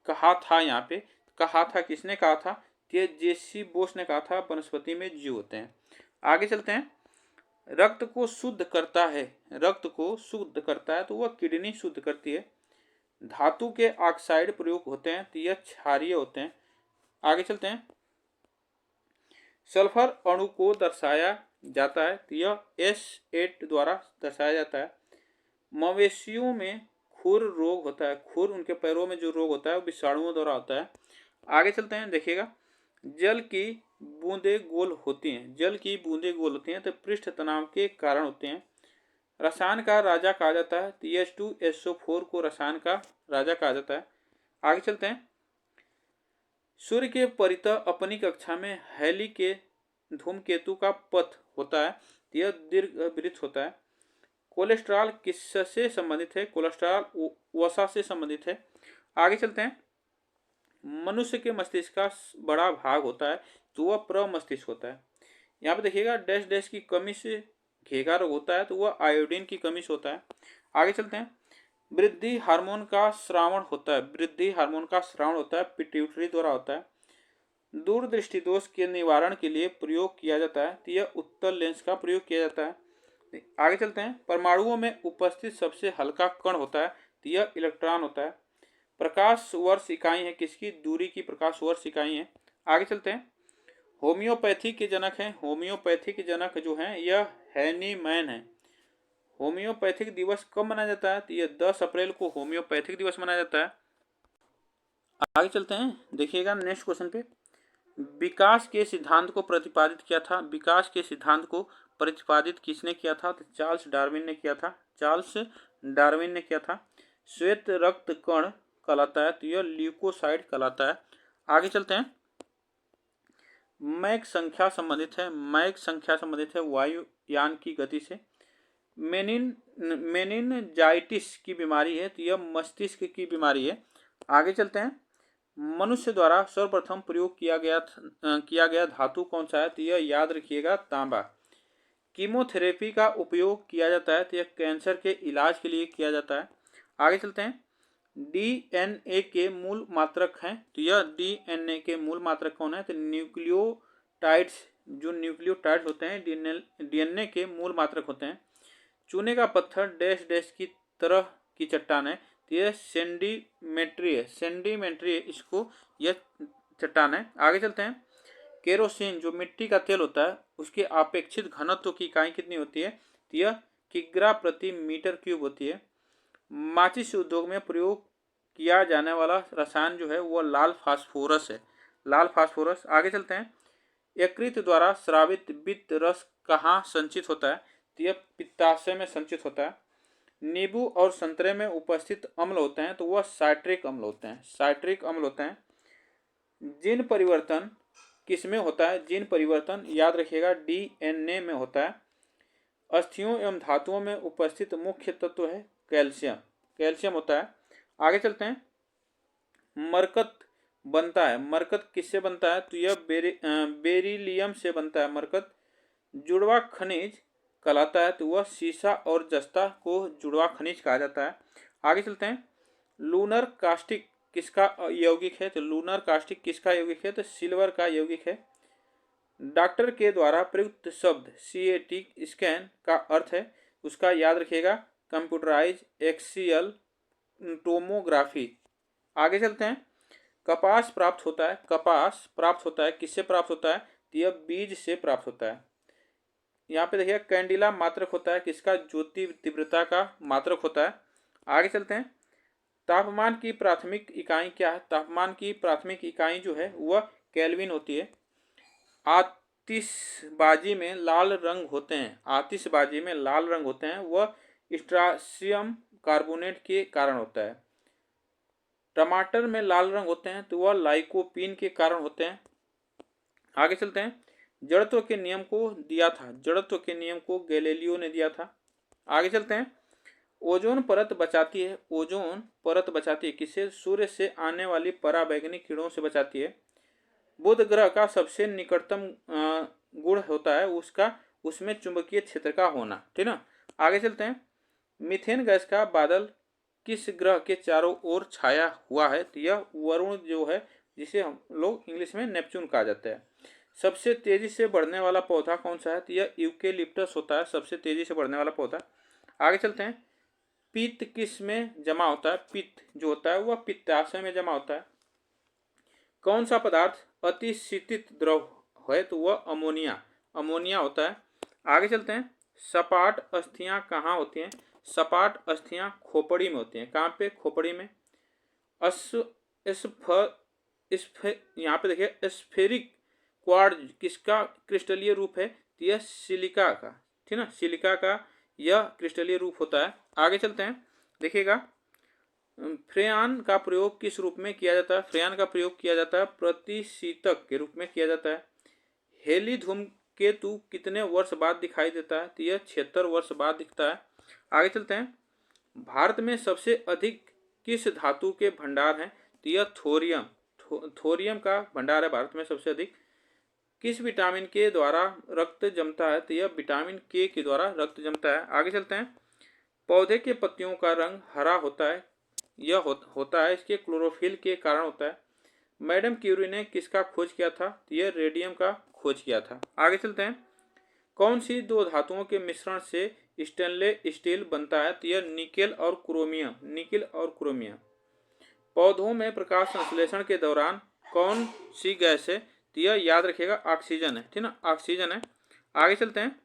कहा था, यहाँ पे कहा था, किसने कहा था? तो यह जेसी बोस ने कहा था, वनस्पति में जीव होते हैं। आगे चलते हैं। रक्त को शुद्ध करता है, रक्त को शुद्ध करता है, तो वह किडनी शुद्ध करती है। धातु के ऑक्साइड प्रयोग होते हैं, तो यह क्षारीय होते हैं। आगे चलते हैं। सल्फर अणु को दर्शाया जाता है, तो यह S8 द्वारा दर्शाया जाता है। मवेशियों में खुर रोग होता है, खुर उनके पैरों में जो रोग होता है वो विषाणुओं द्वारा होता है। आगे चलते हैं। देखिएगा, जल की बूंदे गोल होती हैं, जल की बूंदे गोल होती हैं तो पृष्ठ तनाव के कारण होते हैं। रसायन का राजा कहा जाता है तो H2SO4 को रसायन का राजा कहा जाता है। आगे चलते हैं। सूर्य के परितः अपनी कक्षा में हैली के धूमकेतु का पथ होता है, यह दीर्घवृत्त होता है। कोलेस्ट्रॉल किससे संबंधित है? कोलेस्ट्रॉल वसा से संबंधित है। आगे चलते हैं। मनुष्य के मस्तिष्क का बड़ा भाग होता है तो वह प्रमस्तिष्क होता है। यहाँ पे देखिएगा डैश डैश की कमी से घेगा रोग होता है तो वह आयोडीन की कमी से होता है। आगे चलते हैं। वृद्धि हार्मोन का श्रावण होता है, वृद्धि हार्मोन का श्रावण होता है, पिट्यूटरी द्वारा होता है। दूरदृष्टि दोष के निवारण के लिए प्रयोग किया जाता है तो यह उत्तल लेंस का प्रयोग किया जाता है। आगे चलते हैं। परमाणुओं में उपस्थित सबसे हल्का कण होता है तो यह इलेक्ट्रॉन होता है। प्रकाश वर्ष इकाई है किसकी? दूरी की प्रकाश वर्ष इकाई है। आगे चलते हैं। होम्योपैथी के जनक हैं, होम्योपैथी के जनक जो हैं यह हैनीमैन है। होम्योपैथिक दिवस कब मनाया जाता है? तो यह 10 अप्रैल को होम्योपैथिक दिवस मनाया जाता है। आगे चलते हैं। देखिएगा नेक्स्ट क्वेश्चन पे, विकास के सिद्धांत को प्रतिपादित किया था, विकास के सिद्धांत को प्रतिपादित किसने किया था? तो चार्ल्स डार्विन ने किया था, चार्ल्स डार्विन ने किया था। श्वेत रक्त कण कहलाता है तो यह ल्यूकोसाइट कहलाता है। आगे चलते हैं। मैक संख्या संबंधित है, मैक संख्या संबंधित है वायुयान की गति से। मेनिनजाइटिस की बीमारी है तो यह मस्तिष्क की बीमारी है। आगे चलते हैं। मनुष्य द्वारा सर्वप्रथम प्रयोग किया गया धातु कौन सा है? तो यह याद रखिएगा तांबा। कीमोथेरेपी का उपयोग किया जाता है तो यह कैंसर के इलाज के लिए किया जाता है। आगे चलते हैं। डीएनए के मूल मात्रक हैं तो यह डीएनए के मूल मात्रक कौन है? तो न्यूक्लियोटाइड्स, जो न्यूक्लियोटाइड्स होते हैं डीएनए के मूल मात्रक होते हैं। चूने का पत्थर डैश डैश की तरह की चट्टान है तो यह सेंडिमेंट्री है, सेंडिमेंट्री है इसको, यह चट्टान है। आगे चलते हैं। केरोसिन जो मिट्टी का तेल होता है उसके अपेक्षित घनत्व की इकाई कितनी होती है? तो यह किग्रा प्रति मीटर क्यूब होती है। माचिस उद्योग में प्रयोग किया जाने वाला रसायन जो है वह लाल फास्फोरस है, लाल फास्फोरस। आगे चलते हैं। यकृत द्वारा स्रावित वित्त रस कहाँ संचित होता है? तो यह पित्ताशय में संचित होता है। नींबू और संतरे में उपस्थित अम्ल होते हैं तो वह साइट्रिक अम्ल होते हैं, साइट्रिक अम्ल होते हैं। जीन परिवर्तन किसमें होता है? जीन परिवर्तन याद रखिएगा डीएनए में होता है। अस्थियों एवं धातुओं में उपस्थित मुख्य तत्व है कैल्शियम, कैल्शियम होता है। आगे चलते हैं। मरकत बनता है, मरकत किससे बनता है? तो यह बेरिलियम से बनता है मरकत। जुड़वा खनिज कहलाता है तो वह सीसा और जस्ता को जुड़वा खनिज कहा जाता है। आगे चलते हैं। लूनर कास्टिक किसका यौगिक है? तो लूनर कास्टिक किसका यौगिक है? तो सिल्वर का यौगिक है। डॉक्टर के द्वारा प्रयुक्त शब्द CAT स्कैन का अर्थ है उसका याद रखिएगा कंप्यूटराइज एक्सियल टोमोग्राफी। आगे चलते हैं। कपास प्राप्त होता है, कपास प्राप्त होता है किससे प्राप्त होता है? तो यह बीज से प्राप्त होता है। यहाँ पे देखिए कैंडिला मात्रक होता है किसका? ज्योति तीव्रता का मात्रक होता है। आगे चलते हैं। तापमान की प्राथमिक इकाई क्या है? तापमान की प्राथमिक इकाई जो है वह केल्विन होती है। आतिशबाजी में लाल रंग होते हैं, आतिशबाजी में लाल रंग होते हैं वह स्ट्रासियम कार्बोनेट के कारण होता है। टमाटर में लाल रंग होते हैं तो वह लाइकोपीन के कारण होते हैं। आगे चलते हैं। जड़त्व के नियम को दिया था, जड़त्व के नियम को गैलीलियो ने दिया था। आगे चलते हैं। ओजोन परत बचाती है, ओजोन परत बचाती है किससे? सूर्य से आने वाली पराबैंगनी किरणों से बचाती है। बुध ग्रह का सबसे निकटतम गुण होता है उसका, उसमें चुंबकीय क्षेत्र का होना, ठीक ना। आगे चलते हैं। मीथेन गैस का बादल किस ग्रह के चारों ओर छाया हुआ है? तो यह वरुण जो है जिसे हम लोग इंग्लिश में नेपच्यून कहा जाता है। सबसे तेजी से बढ़ने वाला पौधा कौन सा है? तो यह यूकेलिप्टस होता है, सबसे तेजी से बढ़ने वाला पौधा। आगे चलते हैं। पित्त किस में जमा होता है? पित्त जो होता है वह पित्ताशय में जमा होता है। कौन सा पदार्थ अति शीतित द्रव है? तो वह अमोनिया, अमोनिया होता है। आगे चलते हैं। सपाट अस्थियां कहाँ होती हैं? सपाट अस्थियां खोपड़ी में होती हैं। कहाँ पे? खोपड़ी में। यहाँ पे देखिए स्फेरिक क्वार्ट्ज किसका क्रिस्टलीय रूप है? तो यह सिलिका का, ठीक ना, सिलिका का यह क्रिस्टलीय रूप होता है। आगे चलते हैं, देखिएगा फ्रेयान का प्रयोग किस रूप में किया जाता है? फ्रेयान का प्रयोग किया जाता है प्रतिशीतक के रूप में किया जाता है। हेली धूमकेतु कितने वर्ष बाद दिखाई देता है? तो यह 76 वर्ष बाद दिखता है। आगे चलते हैं, भारत में सबसे अधिक किस धातु के भंडार हैं? तो यह थोरियम, थोरियम का भंडार है भारत में सबसे अधिक। किस विटामिन के द्वारा रक्त जमता है? तो यह विटामिन के द्वारा रक्त जमता है। आगे चलते हैं, पौधे के पत्तियों का रंग हरा होता है, यह होता है इसके क्लोरोफिल के कारण होता है। मैडम क्यूरी ने किसका खोज किया था? तो यह रेडियम का खोज किया था। आगे चलते हैं, कौन सी दो धातुओं के मिश्रण से स्टेनलेस स्टील बनता है? तो यह निकेल और क्रोमियम, निकेल और क्रोमियम। पौधों में प्रकाश संश्लेषण के दौरान कौन सी गैस है? तो यह याद रखिएगा ऑक्सीजन है, ठीक ना, ऑक्सीजन है। आगे चलते हैं,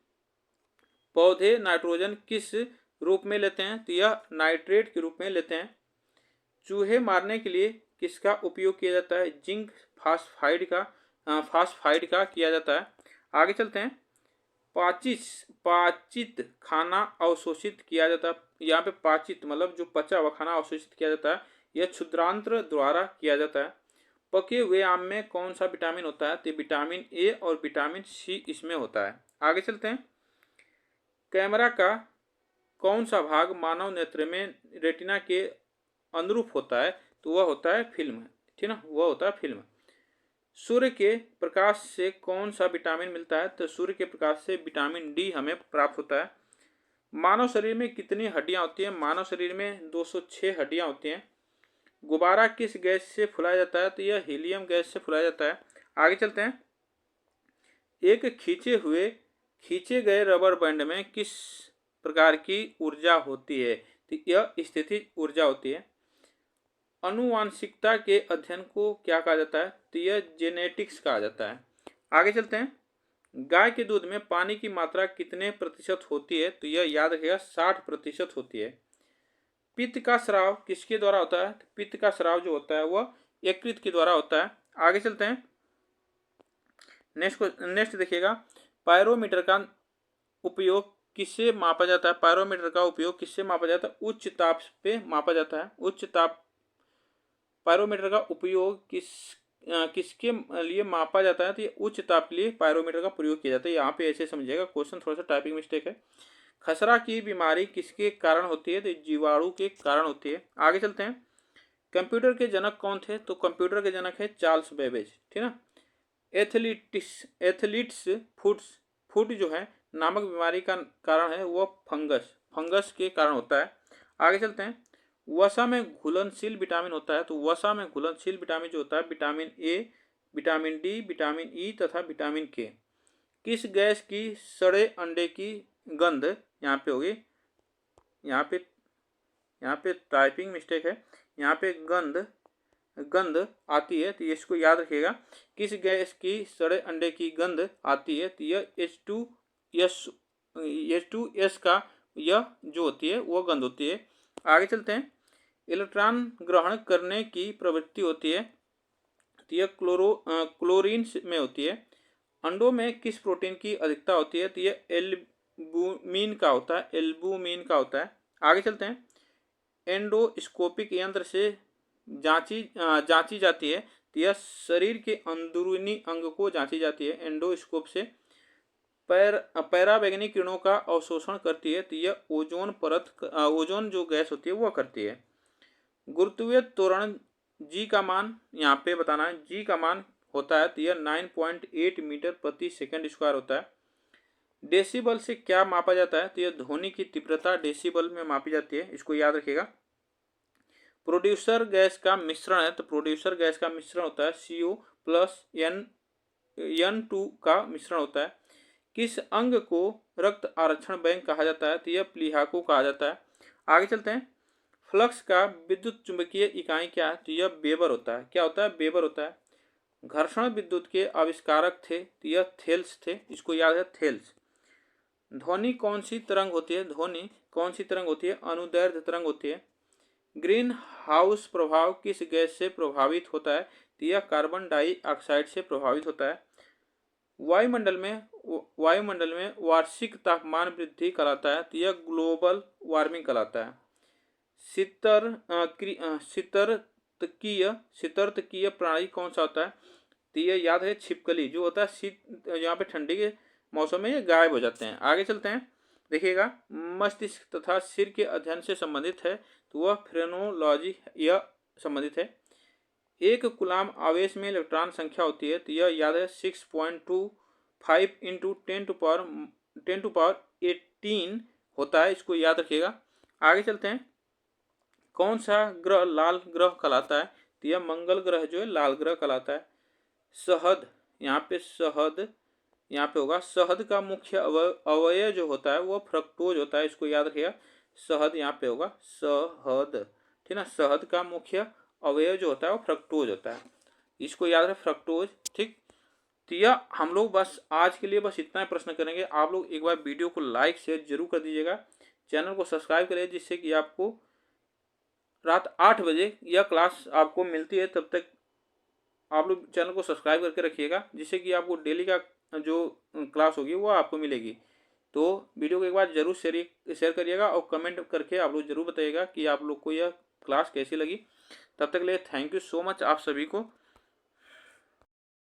पौधे नाइट्रोजन किस रूप में लेते हैं? तो यह नाइट्रेट के रूप में लेते हैं। चूहे मारने के लिए किसका उपयोग किया जाता है? जिंक फास्फाइड का किया जाता है। आगे चलते हैं, पाचित खाना अवशोषित किया जाता है। यहाँ पे पाचित मतलब जो पचा हुआ खाना अवशोषित किया जाता है, यह क्षुद्रांत्र द्वारा किया जाता है। पके हुए आम में कौन सा विटामिन होता है? तो विटामिन ए और विटामिन सी इसमें होता है। आगे चलते हैं, कैमरा का कौन सा भाग मानव नेत्र में रेटिना के अनुरूप होता है? तो वह होता है फिल्म, ठीक ना, वह होता है फिल्म। सूर्य के प्रकाश से कौन सा विटामिन मिलता है? तो सूर्य के प्रकाश से विटामिन डी हमें प्राप्त होता है। मानव शरीर में कितनी हड्डियां होती हैं? मानव शरीर में 206 हड्डियां होती हैं। गुब्बारा किस गैस से फुलाया जाता है? तो यह हीलियम गैस से फुलाया जाता है। आगे चलते हैं, एक खींचे गए रबर बैंड में किस प्रकार की ऊर्जा होती है? तो यह स्थितिज ऊर्जा होती है। अनुवांशिकता के अध्ययन को क्या कहा जाता है? तो यह जेनेटिक्स कहा जाता है। आगे चलते हैं, गाय के दूध में पानी की मात्रा कितने प्रतिशत होती है? तो यह याद रखिएगा 60% होती है। पित्त का स्राव किसके द्वारा होता है? पित्त का स्राव जो होता है वह यकृत के द्वारा होता है। आगे चलते हैं, नेक्स्ट देखिएगा, पायरोमीटर का उपयोग किससे मापा जाता है? पायरोमीटर का उपयोग किससे मापा जाता है? उच्च ताप पे मापा जाता है। उच्च ताप, पायरोमीटर का उपयोग किसके लिए मापा जाता है? तो ये उच्च ताप के लिए पायरोमीटर का प्रयोग किया जाता है। यहाँ पे ऐसे समझिएगा, क्वेश्चन थोड़ा सा टाइपिंग मिस्टेक है। खसरा की बीमारी किसके कारण होती है? तो जीवाणु के कारण होती है। आगे चलते हैं, कंप्यूटर के जनक कौन थे? तो कंप्यूटर के जनक है चार्ल्स बेबेज, ठीक ना। एथलीट्स फुट जो है नामक बीमारी का कारण है वह फंगस के कारण होता है। आगे चलते हैं, वसा में घुलनशील विटामिन होता है। तो वसा में घुलनशील विटामिन जो होता है vitamin A, vitamin D, vitamin E तथा विटामिन के। किस गैस की सड़े अंडे की गंध, यहाँ पे होगी, यहाँ पे टाइपिंग मिस्टेक है, यहाँ पे गंध आती है। तो इसको याद रखिएगा, किस गैस की सड़े अंडे की गंध आती है? तो यह H2S का यह जो होती है वह गंध होती है। आगे चलते हैं, इलेक्ट्रॉन ग्रहण करने की प्रवृत्ति होती है, तो यह क्लोरीन में होती है। अंडों में किस प्रोटीन की अधिकता होती है? तो यह एल्बुमिन का होता है, एल्बुमिन का होता है। आगे चलते हैं, एंडोस्कोपिक यंत्र से जांची जाती है। तो यह शरीर के अंदरूनी अंग को जांची जाती है एंडोस्कोप से। पैराबैंगनी किरणों का अवशोषण करती है। तो यह ओजोन जो गैस होती है वह करती है। गुरुत्वीय त्वरण जी का मान यहाँ पे बताना है, जी का मान होता है तो यह 9.8 मीटर प्रति सेकंड स्क्वायर होता है। डेसिबल से क्या मापा जाता है? तो यह ध्वनि की तीव्रता डेसिबल में मापी जाती है, इसको याद रखिएगा। प्रोड्यूसर गैस का मिश्रण है, तो प्रोड्यूसर गैस का मिश्रण होता है CO प्लस N2 का मिश्रण होता है। किस अंग को रक्त आरक्षण बैंक कहा जाता है? तो यह प्लीहा को कहा जाता है। आगे चलते हैं, फ्लक्स का विद्युत चुंबकीय इकाई क्या है? तो यह वेबर होता है। क्या होता है? वेबर होता है। घर्षण विद्युत के आविष्कारक थे, तो यह थेल्स थे, इसको याद है, थेल्स। ध्वनि कौन सी तरंग होती है? ध्वनि कौन सी तरंग होती है? अनुदैर्ध्य तरंग होती है। ग्रीन हाउस प्रभाव किस गैस से प्रभावित होता है? तो यह कार्बन डाइऑक्साइड से प्रभावित होता है। वायुमंडल में वार्षिक तापमान वृद्धि कहलाता है, तो यह ग्लोबल वार्मिंग कहलाता है। शीतर्तकीय प्राणी कौन सा होता है, तो ये याद है छिपकली जो होता है, शीत यहाँ पे ठंडी के मौसम में ये गायब हो जाते हैं। आगे चलते हैं, देखिएगा मस्तिष्क तथा सिर के अध्ययन से संबंधित है, तो वह फ्रेनोलॉजी यह संबंधित है। एक कूलाम आवेश में इलेक्ट्रॉन संख्या होती है, तो यह याद है 6.25 इंटू 10 टू पावर 18 होता है, इसको याद रखिएगा। आगे चलते हैं, कौन सा ग्रह लाल ग्रह कहलाता है, तो यह मंगल ग्रह जो है लाल ग्रह कहलाता है। शहद, यहाँ पे होगा, शहद का मुख्य अवयव जो होता है वो फ्रक्टोज होता है, इसको याद रखिएगा। शहद यहाँ पे होगा शहद, ठीक ना। शहद का मुख्य अवयव जो होता है वो फ्रक्टोज होता है, इसको याद रखें फ्रक्टोज, ठीक। तो यह हम लोग बस आज के लिए बस इतना ही प्रश्न करेंगे। आप लोग एक बार वीडियो को लाइक शेयर जरूर कर दीजिएगा, चैनल को सब्सक्राइब करिए, जिससे कि आपको रात 8 बजे यह क्लास आपको मिलती है। तब तक आप लोग चैनल को सब्सक्राइब करके रखिएगा, जिससे कि आपको डेली का जो क्लास होगी वो आपको मिलेगी। तो वीडियो को एक बार जरूर शेयर करिएगा और कमेंट करके आप लोग जरूर बताइएगा कि आप लोग को यह क्लास कैसी लगी। तब तक के लिए थैंक यू सो मच आप सभी को।